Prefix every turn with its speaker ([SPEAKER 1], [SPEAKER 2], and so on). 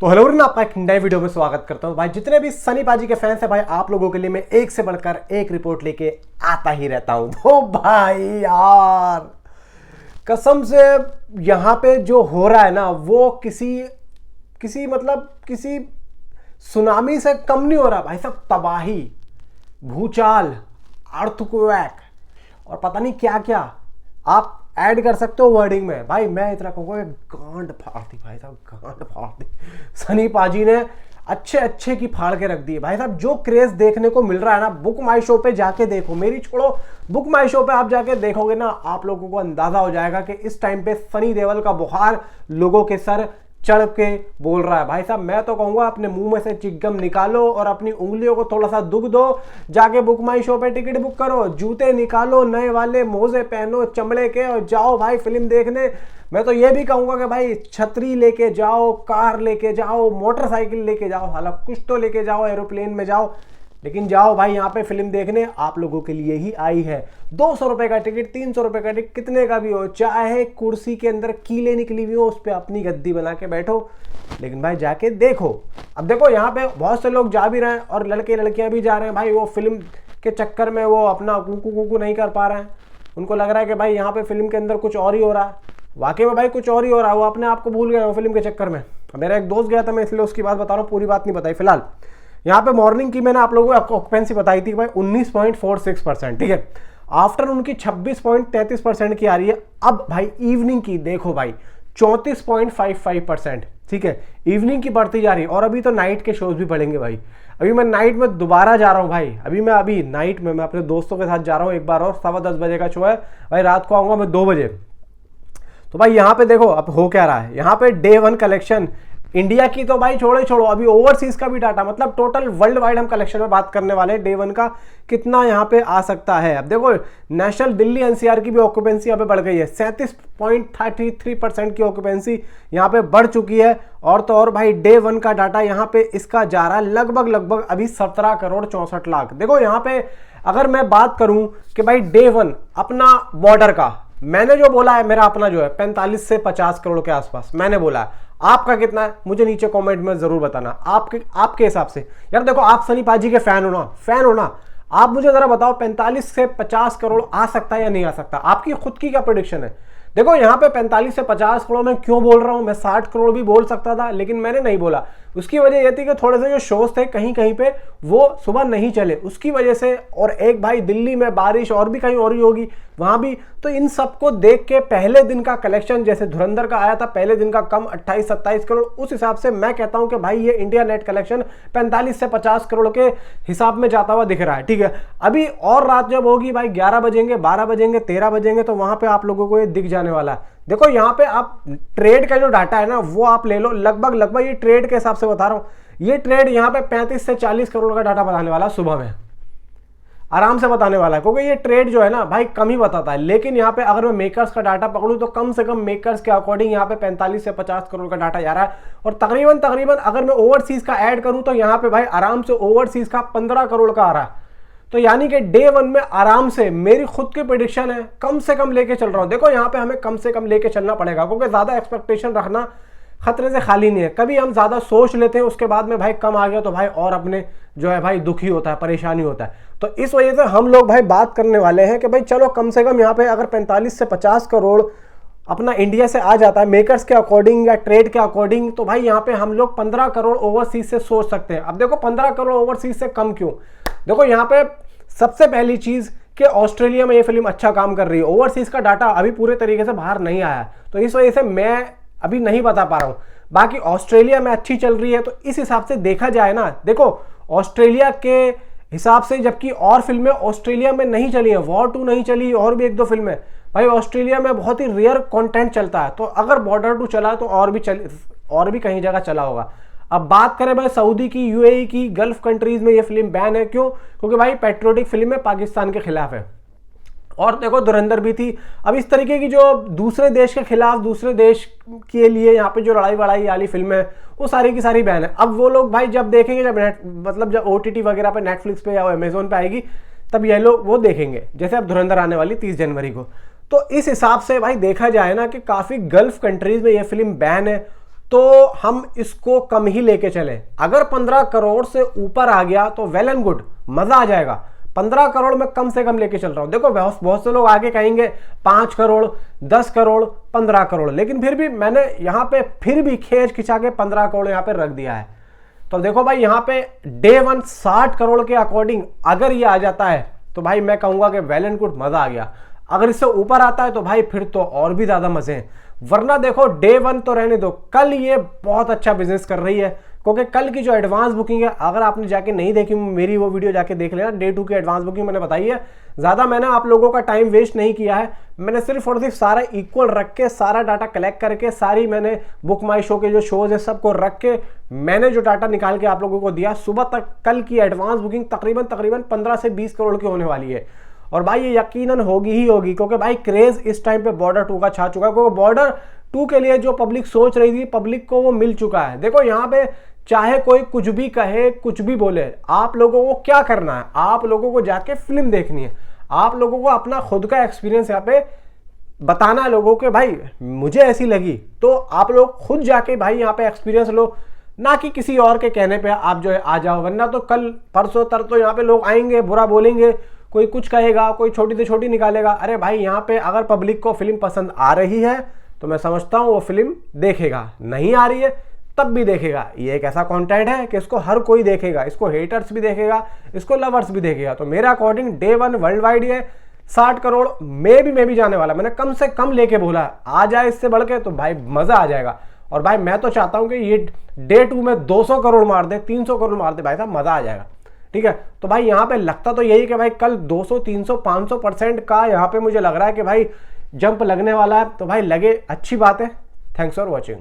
[SPEAKER 1] तो hello everyone, आपका एक नए वीडियो में स्वागत करता हूं। भाई जितने भी सनी पाजी के फैंस हैं भाई, आप लोगों के लिए मैं एक से बढ़कर एक रिपोर्ट लेके आता ही रहता हूं। तो भाई यार कसम से यहां पे जो हो रहा है ना वो किसी सुनामी से कम नहीं हो रहा भाई साहब। तबाही, भूचाल, अर्थक्वेक और पता नहीं क्या क्या आप ऐड कर सकते हो वर्डिंग में। भाई मैं इतना कहूँगा, गांड फाड़ दी भाई साहब, गांड फाड़ दी। सनी पाजी ने अच्छे अच्छे की फाड़ के रख दी भाई साहब। जो क्रेज देखने को मिल रहा है ना, बुक माई शो पे जाके देखो, मेरी छोड़ो, बुक माई शो पे आप जाके देखोगे ना, आप लोगों को अंदाजा हो जाएगा कि इस टाइम पे सनी देओल का बुखार लोगों के सर चढ़ के बोल रहा है। भाई साहब मैं तो कहूंगा अपने मुंह में से चिकगम निकालो और अपनी उंगलियों को थोड़ा सा दुख दो, जाके बुक माई शो पे टिकट बुक करो, जूते निकालो नए वाले, मोजे पहनो चमड़े के और जाओ भाई फिल्म देखने। मैं तो ये भी कहूंगा कि भाई छतरी लेके जाओ, कार लेके जाओ, मोटरसाइकिल लेके जाओ, हालांकि कुछ तो लेके जाओ, एरोप्लेन में जाओ, लेकिन जाओ भाई यहाँ पे फिल्म देखने। आप लोगों के लिए ही आई है। 200 रुपए का टिकट, 300 रुपए का टिकट, कितने का भी हो, चाहे कुर्सी के अंदर कीले निकली हुई हो, उस पर अपनी गद्दी बना के बैठो, लेकिन भाई जाके देखो। अब देखो यहाँ पे बहुत से लोग जा भी रहे हैं और लड़के लड़कियां भी जा रहे हैं भाई। वो फिल्म के चक्कर में वो अपना कुकू कुकू नहीं कर पा रहे हैं। उनको लग रहा है कि भाई यहाँ पे फिल्म के अंदर कुछ और ही हो रहा है। वाकई में भाई कुछ और ही हो रहा है। वो अपने आप को भूल गए वो फिल्म के चक्कर में। मेरा एक दोस्त गया था, मैं इसलिए उसकी बात बता रहा हूँ, पूरी बात नहीं बताई फिलहाल। यहाँ पे मॉर्निंग की मैंने आप लोगों को ऑक्यूपेंसी बताई थी भाई 19.46%, ठीक है। आफ्टर उनकी 26.33% की आ रही है। अब भाई इवनिंग की देखो भाई 34.55%, ठीक है। इवनिंग की बढ़ती जा रही है और अभी तो नाइट के शोज भी बढ़ेंगे भाई। अभी मैं नाइट में दोबारा जा रहा हूँ भाई। अभी नाइट में मैं अपने दोस्तों के साथ जा रहा हूँ एक बार और। 10:15 बजे का शो है भाई, रात को आऊंगा मैं 2 बजे। तो भाई यहाँ पे देखो अब हो क्या रहा है। यहाँ पे डे 1 कलेक्शन इंडिया की तो भाई छोड़ो छोड़ो, अभी ओवरसीज का भी डाटा, मतलब टोटल वर्ल्ड वाइड हम कलेक्शन में बात करने वाले हैं। डे 1 का कितना यहाँ पे आ सकता है। अब देखो नेशनल दिल्ली एनसीआर की भी ऑक्यूपेंसी यहाँ पे बढ़ गई है। 37.33% की ऑक्यूपेंसी यहाँ पे बढ़ चुकी है। और तो और भाई डे 1 का डाटा यहाँ पे इसका जा रहा है लगभग अभी 17 करोड़ 64 लाख। देखो यहाँ पे अगर मैं बात करूं कि भाई डे 1 अपना बॉर्डर का, मैंने जो बोला है, मेरा अपना जो है 45 से 50 करोड़ के आसपास मैंने बोला है। आपका कितना है मुझे नीचे कमेंट में जरूर बताना। आपके हिसाब से यार देखो, आप सनी पाजी के फैन हो ना, आप मुझे जरा बताओ 45 से 50 करोड़ आ सकता है या नहीं आ सकता। आपकी खुद की क्या प्रेडिक्शन है। देखो यहाँ पे 45 से 50 करोड़ मैं क्यों बोल रहा हूं, मैं 60 करोड़ भी बोल सकता था, लेकिन मैंने नहीं बोला। उसकी वजह यह थी कि थोड़े से जो शोज थे कहीं कहीं पे वो सुबह नहीं चले, उसकी वजह से। और एक भाई दिल्ली में बारिश और भी कहीं और ही होगी वहां भी। तो इन सबको देख के पहले दिन का कलेक्शन जैसे धुरंधर का आया था पहले दिन का कम 28-27 करोड़, उस हिसाब से मैं कहता हूं कि भाई ये इंडिया नेट कलेक्शन 45 से 50 करोड़ के हिसाब में जाता हुआ दिख रहा है, ठीक है। अभी और रात जब होगी भाई 11 बजेंगे, 12 बजेंगे, 13 बजेंगे, तो वहां पे आप लोगों को ये दिख जाने वाला है। देखो यहाँ पे आप ट्रेड का जो डाटा है ना वो आप ले लो, लगभग ये ट्रेड के हिसाब से बता रहा हूं। ये ट्रेड यहाँ पे 35 से 40 करोड़ का डाटा बताने वाला सुबह में, आराम से बताने वाला है, क्योंकि ये ट्रेड जो है ना भाई कम ही बताता है। लेकिन यहाँ पे अगर मैं मेकर्स का डाटा पकड़ूं तो कम से कम मेकर्स के अकॉर्डिंग यहाँ पे 45 से 50 करोड़ का डाटा जा रहा है। और तकरीबन अगर मैं ओवरसीज का ऐड करूं तो यहाँ पे भाई आराम से ओवरसीज का 15 करोड़ का आ रहा है। तो यानी कि डे 1 में आराम से मेरी खुद की प्रेडिक्शन है, कम से कम लेके चल रहा हूं। देखो यहाँ पे हमें कम से कम लेके चलना पड़ेगा, क्योंकि ज्यादा एक्सपेक्टेशन रखना खतरे से खाली नहीं है। कभी हम ज्यादा सोच लेते हैं, उसके बाद में भाई कम आ गया तो भाई और अपने जो है भाई दुखी होता है, परेशानी होता है। तो इस वजह से हम लोग भाई बात करने वाले हैं कि भाई चलो कम से कम यहाँ पे अगर 45 से 50 करोड़ अपना इंडिया से आ जाता है मेकर्स के अकॉर्डिंग या ट्रेड के अकॉर्डिंग, तो भाई यहाँ पे हम लोग 15 करोड़ ओवरसीज से सोच सकते हैं। अब देखो 15 करोड़ ओवरसीज से कम क्यों। देखो यहाँ पे सबसे पहली चीज कि ऑस्ट्रेलिया में ये फिल्म अच्छा काम कर रही है। ओवरसीज का डाटा अभी पूरे तरीके से बाहर नहीं आया, तो इस वजह से मैं अभी नहीं बता पा रहा हूं। बाकी ऑस्ट्रेलिया में अच्छी चल रही है, तो इस हिसाब से देखा जाए ना, देखो ऑस्ट्रेलिया के हिसाब से, जबकि और फिल्में ऑस्ट्रेलिया में नहीं चली है, वॉर 2 नहीं चली, और भी 1-2 फिल्में भाई ऑस्ट्रेलिया में बहुत ही रेयर कंटेंट चलता है। तो अगर बॉर्डर 2 चला तो और भी कहीं जगह चला होगा। अब बात करें भाई सऊदी की, यूएई की, गल्फ कंट्रीज में ये फिल्म बैन है। क्यों? क्योंकि भाई पेट्रोटिक फिल्म है, पाकिस्तान के खिलाफ है। और देखो धुरंधर भी थी। अब इस तरीके की जो दूसरे देश के खिलाफ, दूसरे देश के लिए यहाँ पे जो लड़ाई वड़ाई वाली फिल्म है वो सारी की सारी बैन है। अब वो लोग भाई जब देखेंगे, जब OTT वगैरह पे, नेटफ्लिक्स पे या अमेजोन पे आएगी, तब ये लोग वो देखेंगे। जैसे अब धुरंधर आने वाली 30 जनवरी को। तो इस हिसाब से भाई देखा जाए ना कि काफी गल्फ कंट्रीज में ये फिल्म बैन है। तो हम इसको कम ही लेके चले। अगर 15 करोड़ से ऊपर आ गया तो वेल एंड गुड, मजा आ जाएगा। 15 करोड़ में कम से कम लेके चल रहा हूं। देखो बहुत से लोग आगे कहेंगे 5 करोड़, 10 करोड़, 15 करोड़, लेकिन फिर भी मैंने यहां पे फिर भी खींच खिंचा के 15 करोड़ यहां पे रख दिया है। तो देखो भाई यहां पे डे 1 60 करोड़ के अकॉर्डिंग अगर ये आ जाता है तो भाई मैं कहूंगा कि वेल एंड गुड, मजा आ गया। अगर इससे ऊपर आता है तो भाई फिर तो और भी ज्यादा मजे हैं। वरना देखो डे 1 तो रहने दो, कल ये बहुत अच्छा बिजनेस कर रही है, क्योंकि कल की जो एडवांस बुकिंग है, अगर आपने जाके नहीं देखी मेरी वो वीडियो जाके देख लेना। डे 2 की एडवांस बुकिंग मैंने बताई है। ज्यादा मैंने आप लोगों का टाइम वेस्ट नहीं किया है, मैंने सिर्फ और सिर्फ सारा इक्वल रख के, सारा डाटा कलेक्ट करके, सारी मैंने बुक माई शो के जो शोज है सबको रख के मैंने जो डाटा निकाल के आप लोगों को दिया। सुबह तक कल की एडवांस बुकिंग तकरीबन 15 से 20 करोड़ की होने वाली है। और भाई ये यकीनन होगी ही होगी, क्योंकि भाई क्रेज इस टाइम पे बॉर्डर 2 का छा चुका है। क्योंकि बॉर्डर 2 के लिए जो पब्लिक सोच रही थी, पब्लिक को वो मिल चुका है। देखो यहाँ पे चाहे कोई कुछ भी कहे, कुछ भी बोले, आप लोगों को क्या करना है, आप लोगों को जाके फिल्म देखनी है। आप लोगों को अपना खुद का एक्सपीरियंस यहाँ पे बताना है लोगों के, भाई मुझे ऐसी लगी। तो आप लोग खुद जाके भाई यहाँ पे एक्सपीरियंस लो, ना कि किसी और के कहने पे आप जो है आ जाओ। वरना तो कल परसों तर तो यहाँ पे लोग आएंगे, बुरा बोलेंगे, कोई कुछ कहेगा, कोई छोटी से छोटी निकालेगा। अरे भाई यहाँ पे अगर पब्लिक को फिल्म पसंद आ रही है तो मैं समझता हूँ वो फिल्म देखेगा, नहीं आ रही है तब भी देखेगा। ये एक ऐसा कंटेंट है कि इसको हर कोई देखेगा, इसको हेटर्स भी देखेगा, इसको लवर्स भी देखेगा। तो मेरे अकॉर्डिंग डे 1 वर्ल्ड वाइड ये 60 करोड़ में भी जाने वाला। मैंने कम से कम लेके बोला, आ जाए इससे बढ़ के तो भाई मजा आ जाएगा। और भाई मैं तो चाहता हूं कि ये डे 2 में 200 करोड़ मार दे, 300 करोड़ मार दे, भाई साहब मजा आ जाएगा। ठीक है, तो भाई यहाँ पे लगता तो यही कि भाई कल 200, 300, 500% का यहाँ पे मुझे लग रहा है कि भाई जंप लगने वाला है। तो भाई लगे, अच्छी बात है। Thanks for watching.